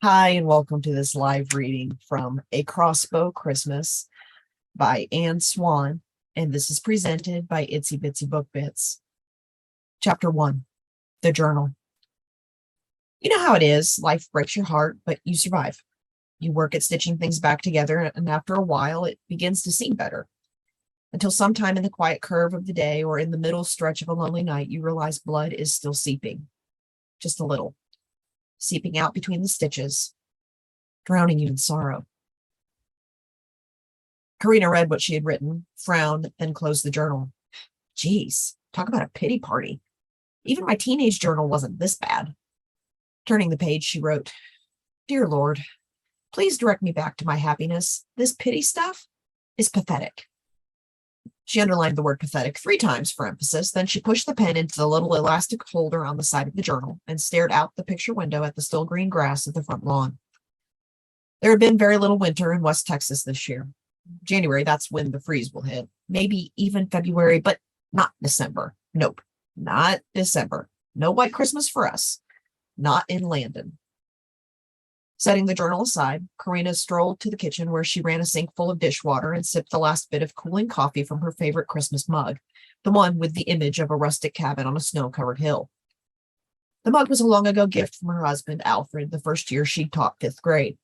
Hi, and welcome to this live reading from A Crossbow Christmas by Swann, and this is presented by Itsy Bitsy Book Bits. Chapter 1, The Journal. You know how it is. Life breaks your heart, but you survive. You work at stitching things back together, and after a while, it begins to seem better. Until sometime in the quiet curve of the day or in the middle stretch of a lonely night, you realize blood is still seeping. Just a little. Seeping out between the stitches, drowning you in sorrow. Carina read what she had written, frowned, then closed the journal. Geez, talk about a pity party. Even my teenage journal wasn't this bad. Turning the page, she wrote, Dear Lord, please direct me back to my happiness. This pity stuff is pathetic. She underlined the word pathetic 3 times for emphasis. Then she pushed the pen into the little elastic holder on the side of the journal and stared out the picture window at the still green grass of the front lawn. There had been very little winter in West Texas this year. January, that's when the freeze will hit. Maybe even February, but not December. Nope, not December. No white Christmas for us. Not in Landon. Setting the journal aside, Carina strolled to the kitchen where she ran a sink full of dishwater and sipped the last bit of cooling coffee from her favorite Christmas mug, the one with the image of a rustic cabin on a snow-covered hill. The mug was a long-ago gift from her husband, Alfred, the first year she'd taught 5th grade.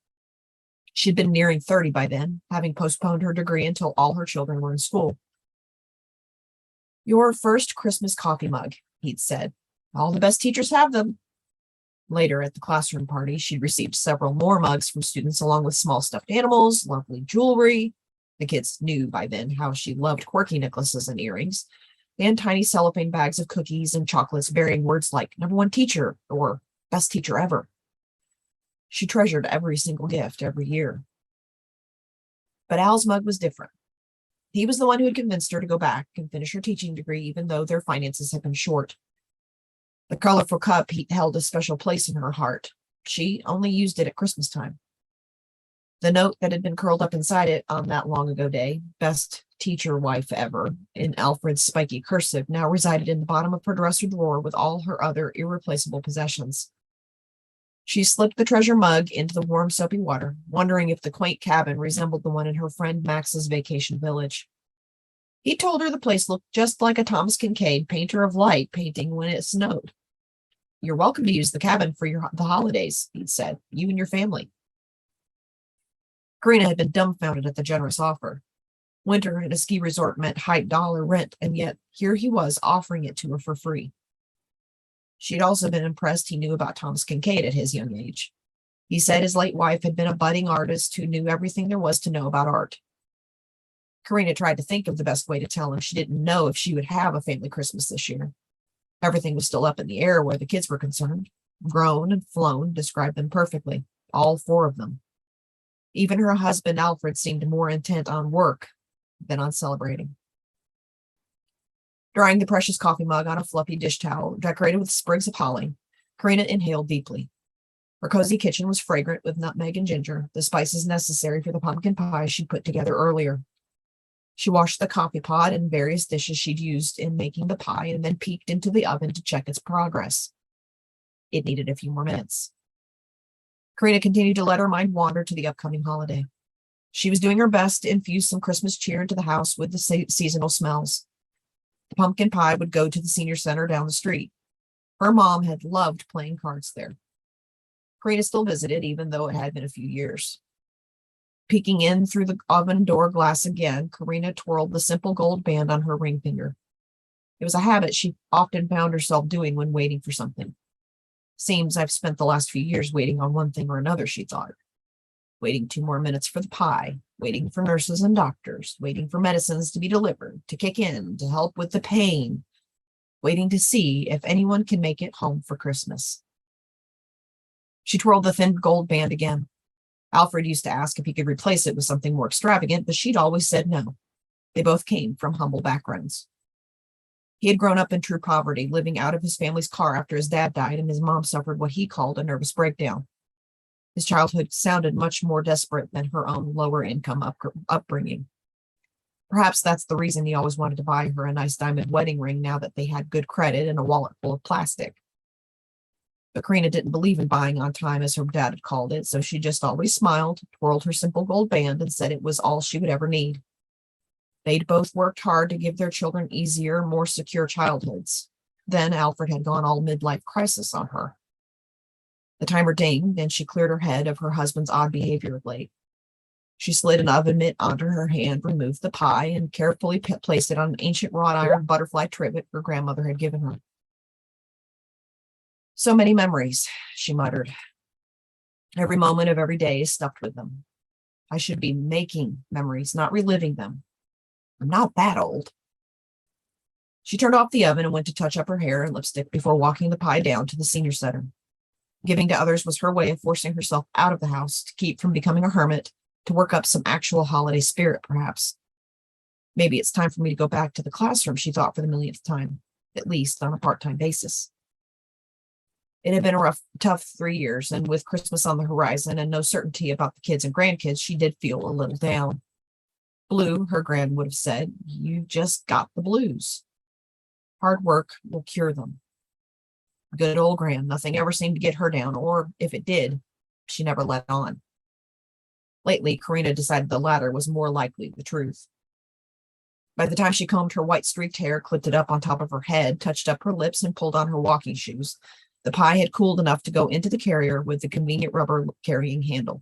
She'd been nearing 30 by then, having postponed her degree until all her children were in school. Your first Christmas coffee mug, he'd said. All the best teachers have them. Later, at the classroom party, she'd received several more mugs from students, along with small stuffed animals, lovely jewelry. The kids knew by then how she loved quirky necklaces and earrings, and tiny cellophane bags of cookies and chocolates bearing words like #1 teacher or best teacher ever. She treasured every single gift every year. But Al's mug was different. He was the one who had convinced her to go back and finish her teaching degree, even though their finances had been short. The colorful cup held a special place in her heart. She only used it at Christmas time. The note that had been curled up inside it on that long ago day, best teacher wife ever, in Alfred's spiky cursive, now resided in the bottom of her dresser drawer with all her other irreplaceable possessions. She slipped the treasure mug into the warm, soapy water, wondering if the quaint cabin resembled the one in her friend Max's vacation village. He told her the place looked just like a Thomas Kincaid, painter of light, painting when it snowed. You're welcome to use the cabin for the holidays, he'd said, you and your family. Carina had been dumbfounded at the generous offer. Winter at a ski resort meant high dollar rent, and yet here he was offering it to her for free. She'd also been impressed he knew about Thomas Kincaid at his young age. He said his late wife had been a budding artist who knew everything there was to know about art. Carina tried to think of the best way to tell him she didn't know if she would have a family Christmas this year. Everything was still up in the air where the kids were concerned. Grown and flown described them perfectly, all 4 of them. Even her husband, Alfred, seemed more intent on work than on celebrating. Drying the precious coffee mug on a fluffy dish towel decorated with sprigs of holly, Carina inhaled deeply. Her cozy kitchen was fragrant with nutmeg and ginger, the spices necessary for the pumpkin pie she'd put together earlier. She washed the coffee pot and various dishes she'd used in making the pie and then peeked into the oven to check its progress. It needed a few more minutes. Carina continued to let her mind wander to the upcoming holiday. She was doing her best to infuse some Christmas cheer into the house with the seasonal smells. The pumpkin pie would go to the senior center down the street. Her mom had loved playing cards there. Carina still visited, even though it had been a few years. Peeking in through the oven door glass again, Carina twirled the simple gold band on her ring finger. It was a habit she often found herself doing when waiting for something. Seems I've spent the last few years waiting on one thing or another, she thought. Waiting 2 more minutes for the pie, waiting for nurses and doctors, waiting for medicines to be delivered, to kick in, to help with the pain, waiting to see if anyone can make it home for Christmas. She twirled the thin gold band again. Alfred used to ask if he could replace it with something more extravagant, but she'd always said no. They both came from humble backgrounds. He had grown up in true poverty, living out of his family's car after his dad died, and his mom suffered what he called a nervous breakdown. His childhood sounded much more desperate than her own lower income upbringing. Perhaps that's the reason he always wanted to buy her a nice diamond wedding ring now that they had good credit and a wallet full of plastic. But Carina didn't believe in buying on time, as her dad had called it, so she just always smiled, twirled her simple gold band, and said it was all she would ever need. They'd both worked hard to give their children easier, more secure childhoods. Then Alfred had gone all midlife crisis on her. The timer dinged, and she cleared her head of her husband's odd behavior of late. She slid an oven mitt onto her hand, removed the pie, and carefully placed it on an ancient wrought iron butterfly trivet her grandmother had given her. So many memories, she muttered. Every moment of every day is stuffed with them. I should be making memories, not reliving them. I'm not that old. She turned off the oven and went to touch up her hair and lipstick before walking the pie down to the senior center. Giving to others was her way of forcing herself out of the house to keep from becoming a hermit, to work up some actual holiday spirit, perhaps. Maybe it's time for me to go back to the classroom, she thought for the millionth time, at least on a part-time basis. It had been a tough 3 years, and with Christmas on the horizon and no certainty about the kids and grandkids, she did feel a little down. Blue, her grand would have said, you just got the blues. Hard work will cure them. Good old Gran, nothing ever seemed to get her down, or if it did, she never let on. Lately, Carina decided the latter was more likely the truth. By the time she combed her white streaked hair, clipped it up on top of her head, touched up her lips, and pulled on her walking shoes, the pie had cooled enough to go into the carrier with the convenient rubber carrying handle.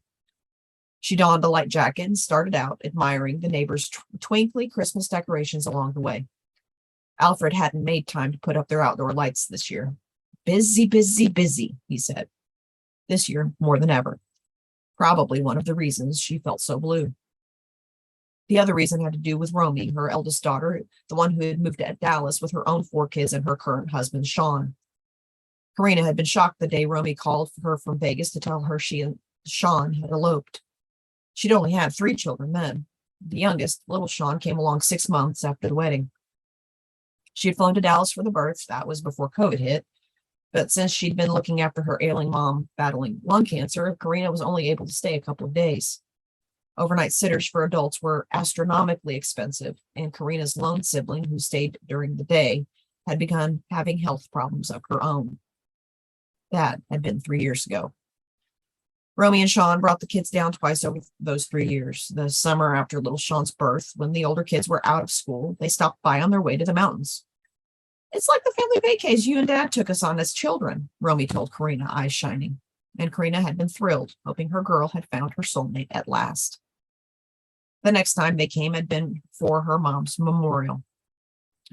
She donned a light jacket and started out, admiring the neighbors' twinkly Christmas decorations along the way. Alfred hadn't made time to put up their outdoor lights this year. Busy, busy, busy, he said. This year, more than ever. Probably one of the reasons she felt so blue. The other reason had to do with Romy, her eldest daughter, the one who had moved to Dallas with her own 4 kids and her current husband, Swann. Carina had been shocked the day Romy called for her from Vegas to tell her she and Swann had eloped. She'd only had 3 children then. The youngest, little Swann, came along 6 months after the wedding. She had flown to Dallas for the birth. That was before COVID hit. But since she'd been looking after her ailing mom battling lung cancer, Carina was only able to stay a couple of days. Overnight sitters for adults were astronomically expensive, and Carina's lone sibling, who stayed during the day, had begun having health problems of her own. That had been 3 years ago. Romy and Swann brought the kids down twice over those 3 years. The summer after little Sean's birth, when the older kids were out of school, they stopped by on their way to the mountains. It's like the family vacays you and Dad took us on as children, Romy told Carina, eyes shining. And Carina had been thrilled, hoping her girl had found her soulmate at last. The next time they came had been for her mom's memorial.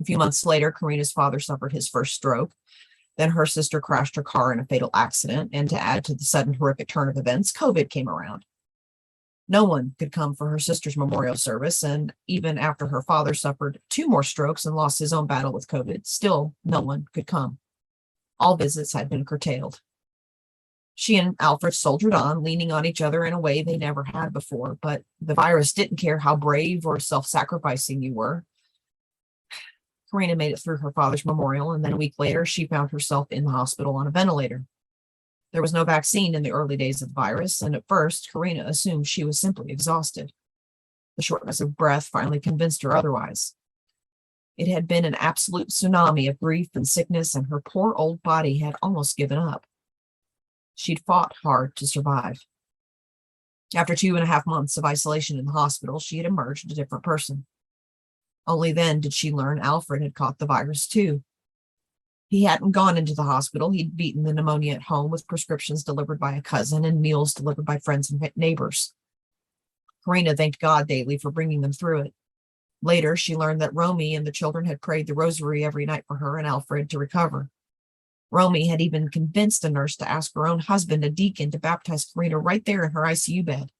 A few months later, Carina's father suffered his first stroke. Then her sister crashed her car in a fatal accident, and to add to the sudden horrific turn of events, COVID came around. No one could come for her sister's memorial service, and even after her father suffered 2 more strokes and lost his own battle with COVID, still no one could come. All visits had been curtailed. She and Alfred soldiered on, leaning on each other in a way they never had before, but the virus didn't care how brave or self-sacrificing you were. Carina made it through her father's memorial, and then a week later, she found herself in the hospital on a ventilator. There was no vaccine in the early days of the virus, and at first, Carina assumed she was simply exhausted. The shortness of breath finally convinced her otherwise. It had been an absolute tsunami of grief and sickness, and her poor old body had almost given up. She'd fought hard to survive. After 2.5 months of isolation in the hospital, she had emerged a different person. Only then did she learn Alfred had caught the virus too. He hadn't gone into the hospital. He'd beaten the pneumonia at home with prescriptions delivered by a cousin and meals delivered by friends and neighbors. Carina thanked God daily for bringing them through it. Later, she learned that Romy and the children had prayed the rosary every night for her and Alfred to recover. Romy had even convinced a nurse to ask her own husband, a deacon, to baptize Carina right there in her ICU bed.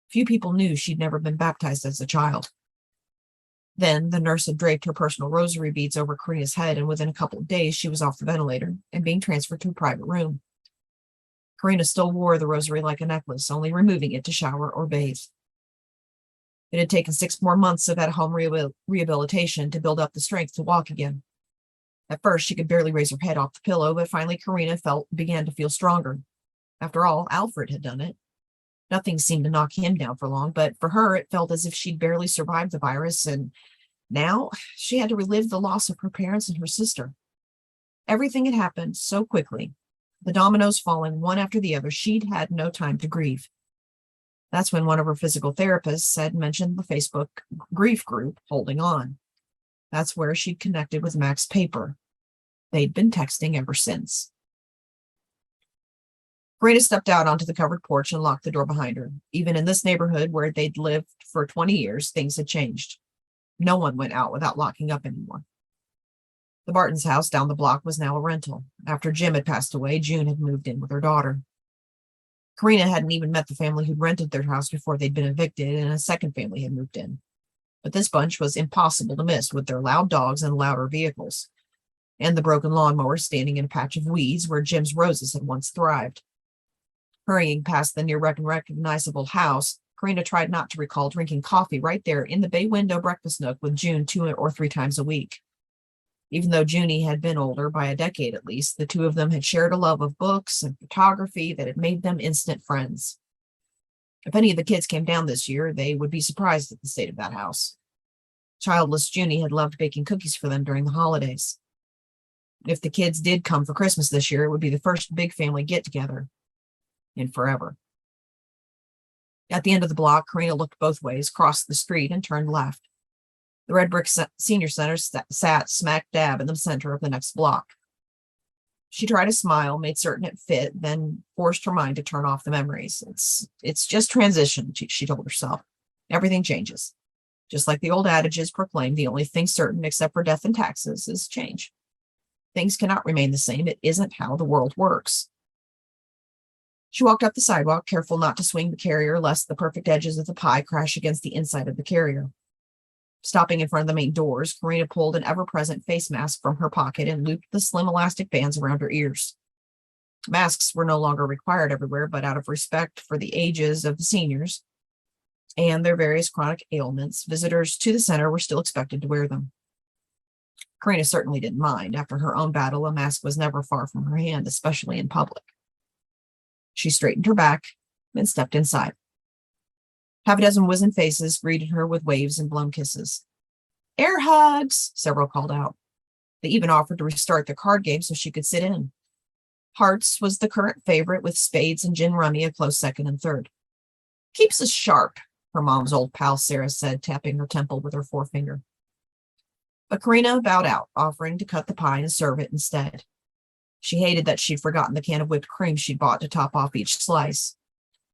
Few people knew she'd never been baptized as a child. Then the nurse had draped her personal rosary beads over Carina's head, and within a couple of days, she was off the ventilator and being transferred to a private room. Carina still wore the rosary like a necklace, only removing it to shower or bathe. It had taken 6 more months of at-home rehabilitation to build up the strength to walk again. At first, she could barely raise her head off the pillow, but finally Carina began to feel stronger. After all, Alfred had done it. Nothing seemed to knock him down for long, but for her, it felt as if she'd barely survived the virus, and now she had to relive the loss of her parents and her sister. Everything had happened so quickly. The dominoes falling one after the other, she'd had no time to grieve. That's when one of her physical therapists had mentioned the Facebook grief group, Holding On. That's where she'd connected with Max Paper. They'd been texting ever since. Carina stepped out onto the covered porch and locked the door behind her. Even in this neighborhood where they'd lived for 20 years, things had changed. No one went out without locking up anymore. The Bartons' house down the block was now a rental. After Jim had passed away, June had moved in with her daughter. Carina hadn't even met the family who'd rented their house before they'd been evicted, and a second family had moved in. But this bunch was impossible to miss with their loud dogs and louder vehicles, and the broken lawnmower standing in a patch of weeds where Jim's roses had once thrived. Hurrying past the near unrecognizable house, Carina tried not to recall drinking coffee right there in the bay window breakfast nook with June 2 or 3 times a week. Even though Junie had been older by a decade at least, the two of them had shared a love of books and photography that had made them instant friends. If any of the kids came down this year, they would be surprised at the state of that house. Childless Junie had loved baking cookies for them during the holidays. If the kids did come for Christmas this year, it would be the first big family get-together in forever. At the end of the block, Carina looked both ways, crossed the street, and turned left. The Red Brick Senior Center sat smack dab in the center of the next block. She tried a smile, made certain it fit, then forced her mind to turn off the memories. It's just transition, she told herself. Everything changes. Just like the old adages proclaim, the only thing certain except for death and taxes is change. Things cannot remain the same. It isn't how the world works. She walked up the sidewalk, careful not to swing the carrier lest the perfect edges of the pie crash against the inside of the carrier. Stopping in front of the main doors, Carina pulled an ever-present face mask from her pocket and looped the slim elastic bands around her ears. Masks were no longer required everywhere, but out of respect for the ages of the seniors and their various chronic ailments, visitors to the center were still expected to wear them. Carina certainly didn't mind. After her own battle, a mask was never far from her hand, especially in public. She straightened her back and stepped inside. Half a dozen wizened faces greeted her with waves and blown kisses. Air hugs, several called out. They even offered to restart the card game so she could sit in. Hearts was the current favorite, with spades and gin rummy a close second and third. Keeps us sharp, her mom's old pal Sarah said, tapping her temple with her forefinger. But Carina bowed out, offering to cut the pie and serve it instead. She hated that she'd forgotten the can of whipped cream she'd bought to top off each slice.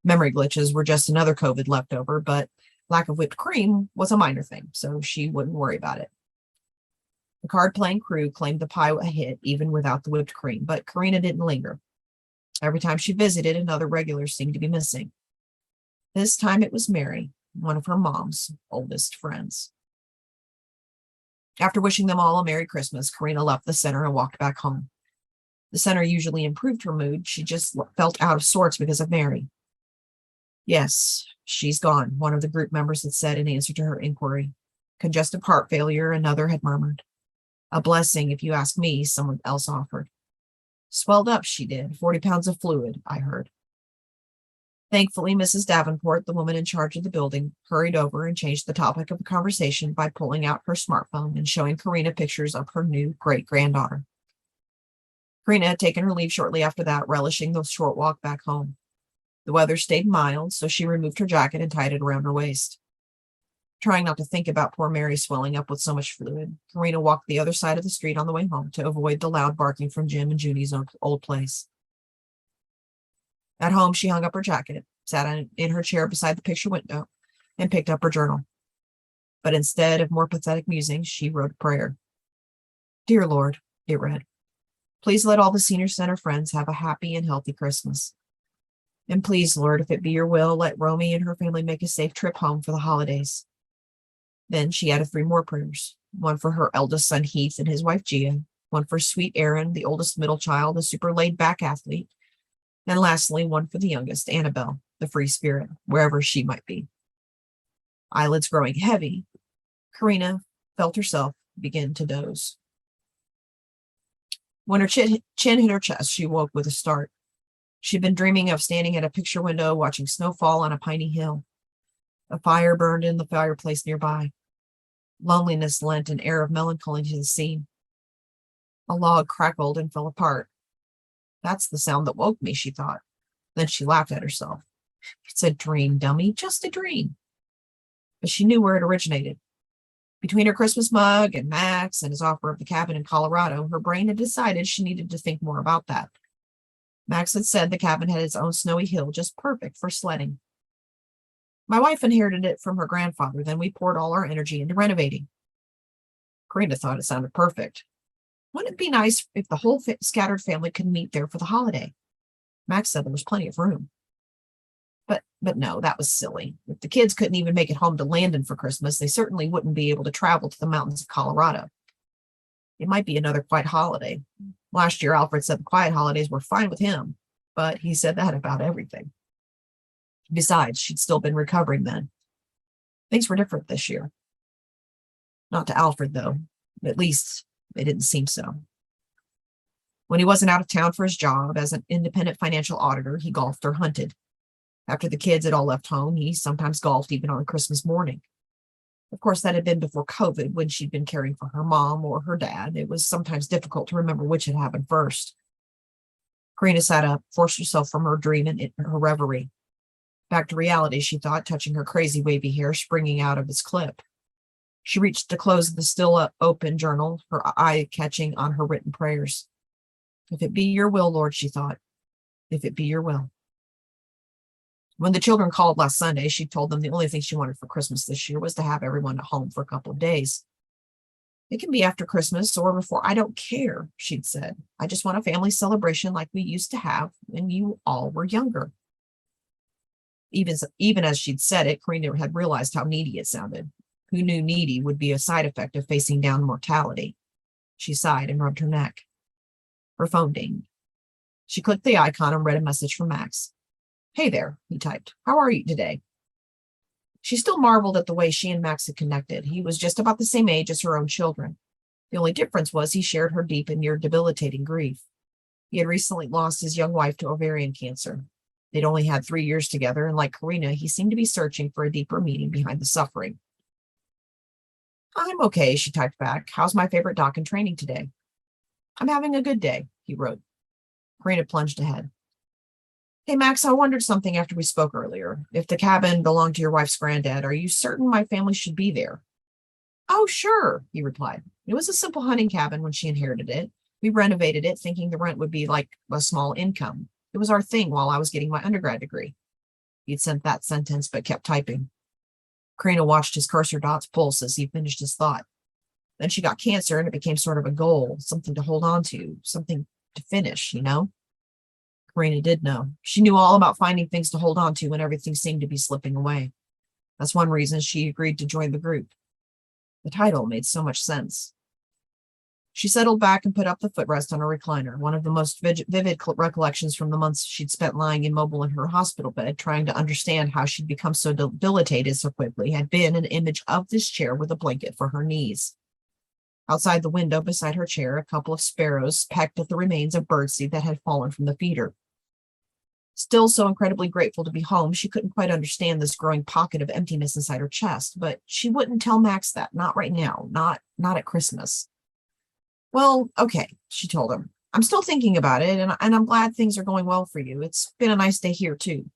Memory glitches were just another COVID leftover, but lack of whipped cream was a minor thing, so she wouldn't worry about it. The card-playing crew claimed the pie a hit, even without the whipped cream, but Carina didn't linger. Every time she visited, another regular seemed to be missing. This time it was Mary, one of her mom's oldest friends. After wishing them all a Merry Christmas, Carina left the center and walked back home. The center usually improved her mood. She just felt out of sorts because of Mary. Yes, she's gone, one of the group members had said in answer to her inquiry. Congestive heart failure, another had murmured. A blessing, if you ask me, someone else offered. Swelled up, she did. 40 pounds of fluid, I heard. Thankfully, Mrs. Davenport, the woman in charge of the building, hurried over and changed the topic of the conversation by pulling out her smartphone and showing Carina pictures of her new great-granddaughter. Carina had taken her leave shortly after that, relishing the short walk back home. The weather stayed mild, so she removed her jacket and tied it around her waist. Trying not to think about poor Mary swelling up with so much fluid, Carina walked the other side of the street on the way home to avoid the loud barking from Jim and Junie's old place. At home, she hung up her jacket, sat in her chair beside the picture window, and picked up her journal. But instead of more pathetic musings, she wrote a prayer. Dear Lord, it read, please let all the Senior Center friends have a happy and healthy Christmas. And please, Lord, if it be your will, let Romy and her family make a safe trip home for the holidays. Then she added 3 more prayers, one for her eldest son, Heath, and his wife, Gia, one for sweet Aaron, the oldest middle child, a super laid-back athlete, and lastly, one for the youngest, Annabelle, the free spirit, wherever she might be. Eyelids growing heavy, Carina felt herself begin to doze. When her chin hit her chest, she woke with a start. She'd been dreaming of standing at a picture window watching snow fall on a piney hill. A fire burned in the fireplace nearby. Loneliness lent an air of melancholy to the scene. A log crackled and fell apart. That's the sound that woke me, she thought. Then she laughed at herself. It's a dream, dummy, just a dream. But she knew where it originated. Between her Christmas mug and Max and his offer of the cabin in Colorado, her brain had decided she needed to think more about that. Max had said the cabin had its own snowy hill, just perfect for sledding. My wife inherited it from her grandfather, then we poured all our energy into renovating. Carina thought it sounded perfect. Wouldn't it be nice if the whole scattered family could meet there for the holiday? Max said there was plenty of room. But no, that was silly. If the kids couldn't even make it home to Landon for Christmas, they certainly wouldn't be able to travel to the mountains of Colorado. It might be another quiet holiday. Last year, Alfred said the quiet holidays were fine with him, but he said that about everything. Besides, she'd still been recovering then. Things were different this year. Not to Alfred, though. At least it didn't seem so. When he wasn't out of town for his job as an independent financial auditor, he golfed or hunted. After the kids had all left home, he sometimes golfed even on Christmas morning. Of course, that had been before COVID, when she'd been caring for her mom or her dad. It was sometimes difficult to remember which had happened first. Carina sat up, forced herself from her dream and her reverie. Back to reality, she thought, touching her crazy wavy hair springing out of its clip. She reached to close the still open journal, her eye catching on her written prayers. If it be your will, Lord, she thought, if it be your will. When the children called last Sunday, she told them the only thing she wanted for Christmas this year was to have everyone at home for a couple of days. It can be after Christmas or before, I don't care, she'd said. I just want a family celebration like we used to have when you all were younger. Even as she'd said it, Carina had realized how needy it sounded. Who knew needy would be a side effect of facing down mortality? She sighed and rubbed her neck. Her phone dinged. She clicked the icon and read a message from Max. Hey there, he typed. How are you today? She still marveled at the way she and Max had connected. He was just about the same age as her own children. The only difference was he shared her deep and near debilitating grief. He had recently lost his young wife to ovarian cancer. They'd only had 3 years together, and like Carina, he seemed to be searching for a deeper meaning behind the suffering. I'm okay, she typed back. How's my favorite doc in training today? I'm having a good day, he wrote. Carina plunged ahead. Hey, Max, I wondered something after we spoke earlier. If the cabin belonged to your wife's granddad, are you certain my family should be there? Oh, sure, he replied. It was a simple hunting cabin when she inherited it. We renovated it, thinking the rent would be like a small income. It was our thing while I was getting my undergrad degree. He'd sent that sentence, but kept typing. Carina watched his cursor dots pulse as he finished his thought. Then she got cancer, and it became sort of a goal, something to hold on to, something to finish, you know? Carina did know. She knew all about finding things to hold on to when everything seemed to be slipping away. That's one reason she agreed to join the group. The title made so much sense. She settled back and put up the footrest on her recliner. One of the most vivid recollections from the months she'd spent lying immobile in her hospital bed, trying to understand how she'd become so debilitated so quickly, had been an image of this chair with a blanket for her knees. Outside the window beside her chair, a couple of sparrows pecked at the remains of birdseed that had fallen from the feeder. Still so incredibly grateful to be home, she couldn't quite understand this growing pocket of emptiness inside her chest, but she wouldn't tell Max that, not right now, not at Christmas. Well, okay, she told him. I'm still thinking about it, and I'm glad things are going well for you. It's been a nice day here, too.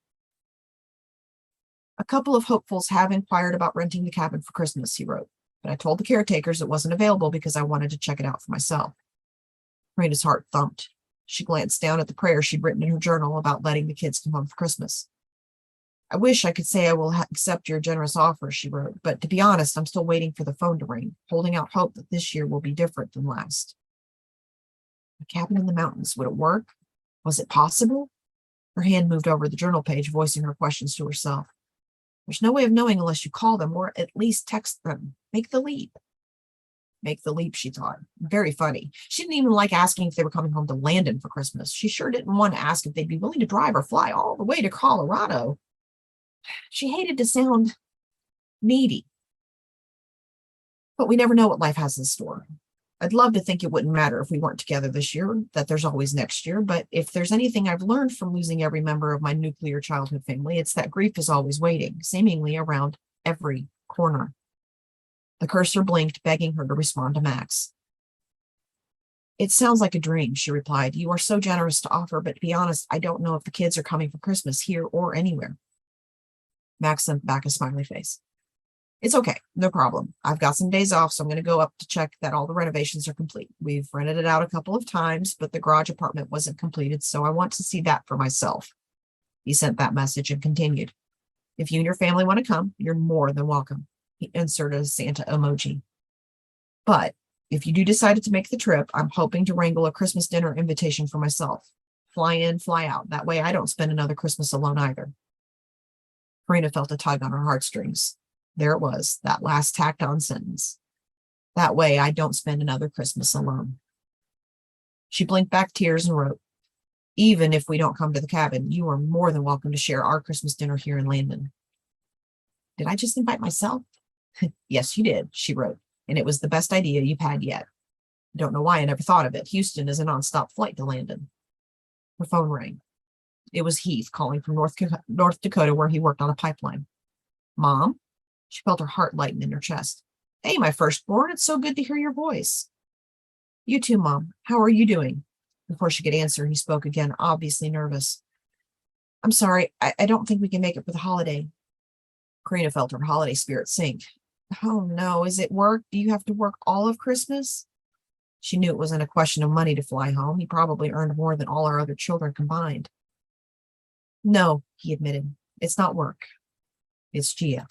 A couple of hopefuls have inquired about renting the cabin for Christmas, he wrote, but I told the caretakers it wasn't available because I wanted to check it out for myself. Raina's heart thumped. She glanced down at the prayer she'd written in her journal about letting the kids come home for Christmas. I wish I could say I will accept your generous offer, she wrote, but to be honest, I'm still waiting for the phone to ring, holding out hope that this year will be different than last. A cabin in the mountains, would it work? Was it possible? Her hand moved over the journal page, voicing her questions to herself. There's no way of knowing unless you call them or at least text them. Make the leap. Make the leap, she thought. Very funny. She didn't even like asking if they were coming home to Landon for Christmas. She sure didn't want to ask if they'd be willing to drive or fly all the way to Colorado. She hated to sound needy. But we never know what life has in store. I'd love to think it wouldn't matter if we weren't together this year, that there's always next year. But if there's anything I've learned from losing every member of my nuclear childhood family, it's that grief is always waiting, seemingly around every corner. The cursor blinked, begging her to respond to Max. It sounds like a dream, she replied. You are so generous to offer, but to be honest, I don't know if the kids are coming for Christmas here or anywhere. Max sent back a smiley face. It's okay, no problem. I've got some days off, so I'm going to go up to check that all the renovations are complete. We've rented it out a couple of times, but the garage apartment wasn't completed, so I want to see that for myself. He sent that message and continued. If you and your family want to come, you're more than welcome. He inserted a Santa emoji. But if you do decide to make the trip, I'm hoping to wrangle a Christmas dinner invitation for myself. Fly in, fly out. That way I don't spend another Christmas alone either. Carina felt a tug on her heartstrings. There it was, that last tacked on sentence. That way I don't spend another Christmas alone. She blinked back tears and wrote, even if we don't come to the cabin, you are more than welcome to share our Christmas dinner here in Landon. Did I just invite myself? Yes, you did, she wrote, and it was the best idea you've had yet. I don't know why I never thought of it. Houston is a nonstop flight to Landon. Her phone rang. It was Heath calling from North Dakota, where he worked on a pipeline. Mom? She felt her heart lighten in her chest. Hey, my firstborn, it's so good to hear your voice. You too, Mom. How are you doing? Before she could answer, he spoke again, obviously nervous. I'm sorry, I don't think we can make it for the holiday. Carina felt her holiday spirit sink. Oh no, is it work? Do you have to work all of Christmas? She knew it wasn't a question of money to fly home. He probably earned more than all our other children combined. No, he admitted. It's not work. It's Gia.